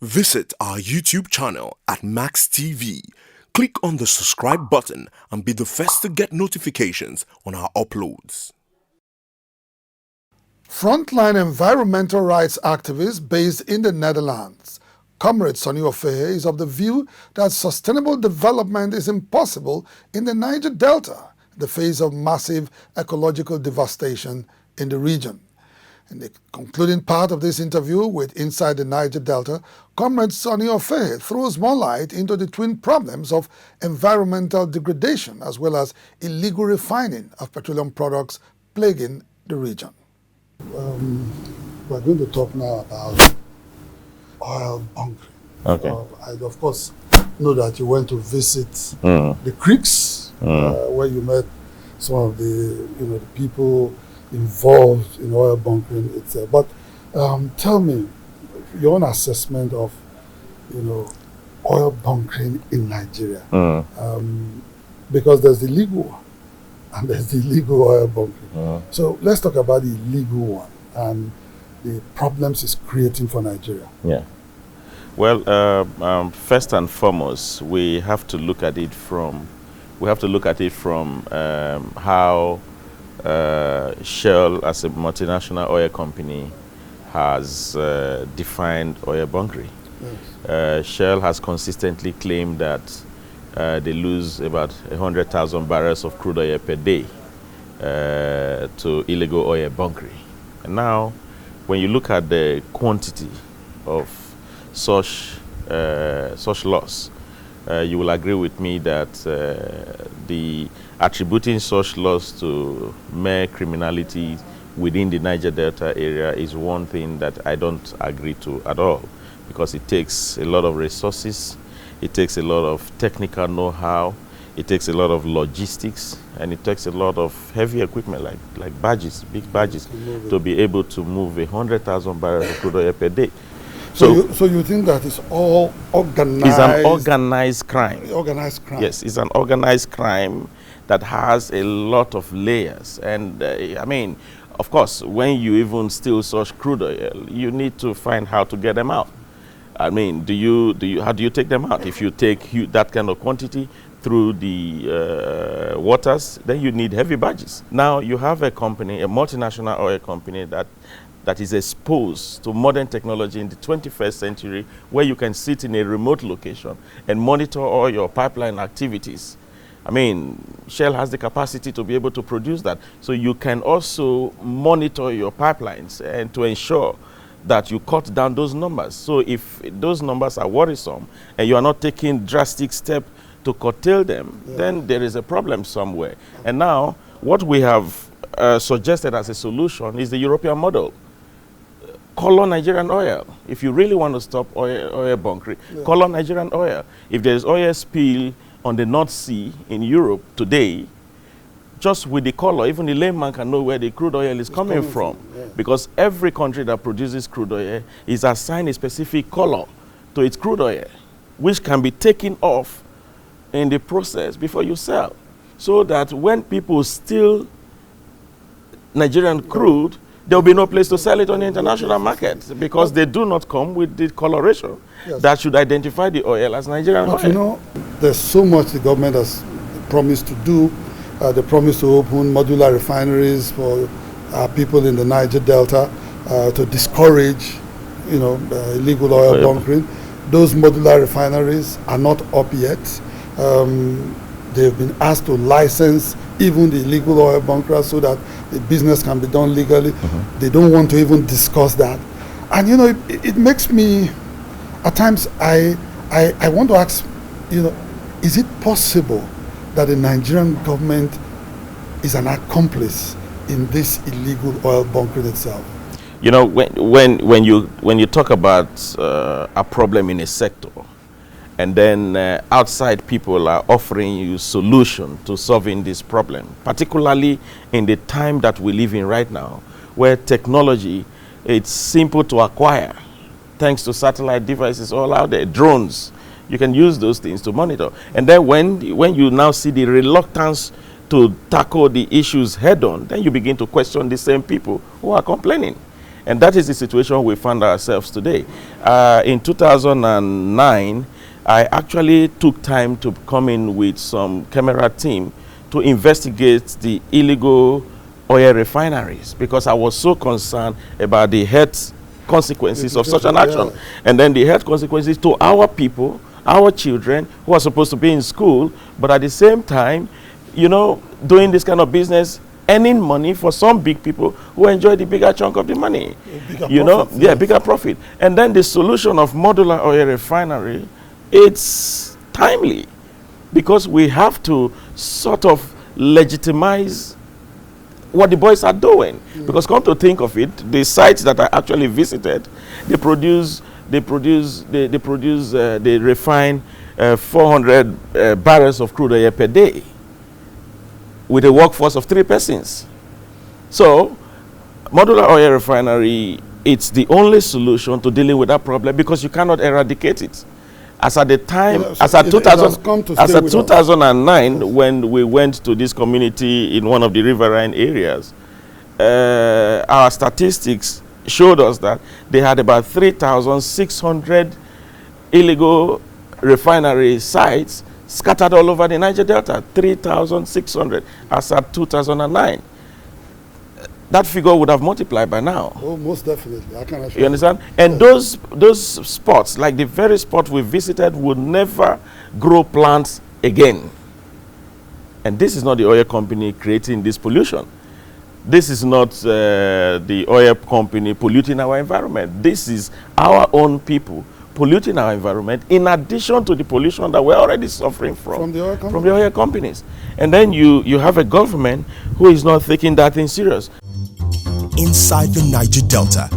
Visit our YouTube channel at Max TV. Click on the subscribe button and be the first to get notifications on our uploads. Frontline environmental rights activist based in the Netherlands, Comrade Ofehe is of the view that sustainable development is impossible in the Niger Delta in the face of massive ecological devastation in the region. In the concluding part of this interview with Inside the Niger Delta, Comrade Ofehe throws more light into the twin problems of environmental degradation as well as illegal refining of petroleum products plaguing the region. We're going to talk now about oil bunkering. Okay. I, of course, know that you went to visit the creeks where you met some of the people involved in oil bunkering itself. But tell me your own assessment of oil bunkering in Nigeria, because there's the legal one and there's the illegal oil bunkering. So let's talk about the illegal one and the problems it's creating for Nigeria. Yeah. Well, first and foremost, we have to look at it from how Shell, as a multinational oil company, has defined oil bunkering. Yes. Shell has consistently claimed that they lose about 100,000 barrels of crude oil per day to illegal oil bunkering. And now, when you look at the quantity of such loss, you will agree with me that the attributing such loss to mere criminality within the Niger Delta area is one thing that I don't agree to at all, because it takes a lot of resources, it takes a lot of technical know-how, it takes a lot of logistics, and it takes a lot of heavy equipment like barges, big barges, to be able to move 100,000 barrels of crude oil per day. So you think that it's all organized? It's an organized crime. Organized crime. Yes, it's an organized crime that has a lot of layers. And I mean, of course, when you even steal such crude oil, you need to find how to get them out. I mean, how do you take them out? If you take that kind of quantity through the waters, then you need heavy barges. Now you have a company, a multinational oil company that is exposed to modern technology in the 21st century, where you can sit in a remote location and monitor all your pipeline activities. I mean, Shell has the capacity to be able to produce that. So you can also monitor your pipelines and to ensure that you cut down those numbers. So if those numbers are worrisome and you are not taking drastic steps to curtail them, then there is a problem somewhere. And now, what we have suggested as a solution is the European model. Call on Nigerian oil. If you really want to stop oil bunkering, call on Nigerian oil. If there is oil spill on the North Sea in Europe today, just with the color, even the layman can know where the crude oil is coming from. Because every country that produces crude oil is assigned a specific color to its crude oil, which can be taken off in the process before you sell. So that when people steal Nigerian crude, there will be no place to sell it on the international market, because they do not come with the coloration that should identify the oil as Nigerian oil. But you know, there's so much the government has promised to do. They promised to open modular refineries for people in the Niger Delta to discourage, illegal oil bunkering. Those modular refineries are not up yet. They've been asked to license even the illegal oil bunkers so that the business can be done legally. They don't want to even discuss that. And it makes me, at times, I want to ask, is it possible that the Nigerian government is an accomplice in this illegal oil bunkering itself? When you talk about a problem in a sector, and then outside people are offering you solution to solving this problem, particularly in the time that we live in right now, where technology, it's simple to acquire, thanks to satellite devices all out there, drones. You can use those things to monitor. And then when you now see the reluctance to tackle the issues head on, then you begin to question the same people who are complaining. And that is the situation we find ourselves today. In 2009, I actually took time to come in with some camera team to investigate the illegal oil refineries, because I was so concerned about the health consequences of such an action. Yeah. And then the health consequences to our people, our children who are supposed to be in school, but at the same time, you know, doing this kind of business, earning money for some big people who enjoy the bigger chunk of the money. Bigger profit. And then the solution of modular oil refinery, it's timely, because we have to sort of legitimize what the boys are doing. Because come to think of it, the sites that I actually visited, they refine 400 barrels of crude oil per day with a workforce of 3 persons. So, modular oil refinery, it's the only solution to dealing with that problem, because you cannot eradicate it. As at the time, as at 2009, when we went to this community in one of the riverine areas, our statistics showed us that they had about 3,600 illegal refinery sites scattered all over the Niger Delta. 3,600 as at 2009. That figure would have multiplied by now. Oh, most definitely. I can assure you understand? And those spots, like the very spot we visited, would never grow plants again. And this is not the oil company creating this pollution. This is not the oil company polluting our environment. This is our own people polluting our environment, in addition to the pollution that we're already suffering from the oil companies. And then you have a government who is not taking that thing serious. Inside the Niger Delta,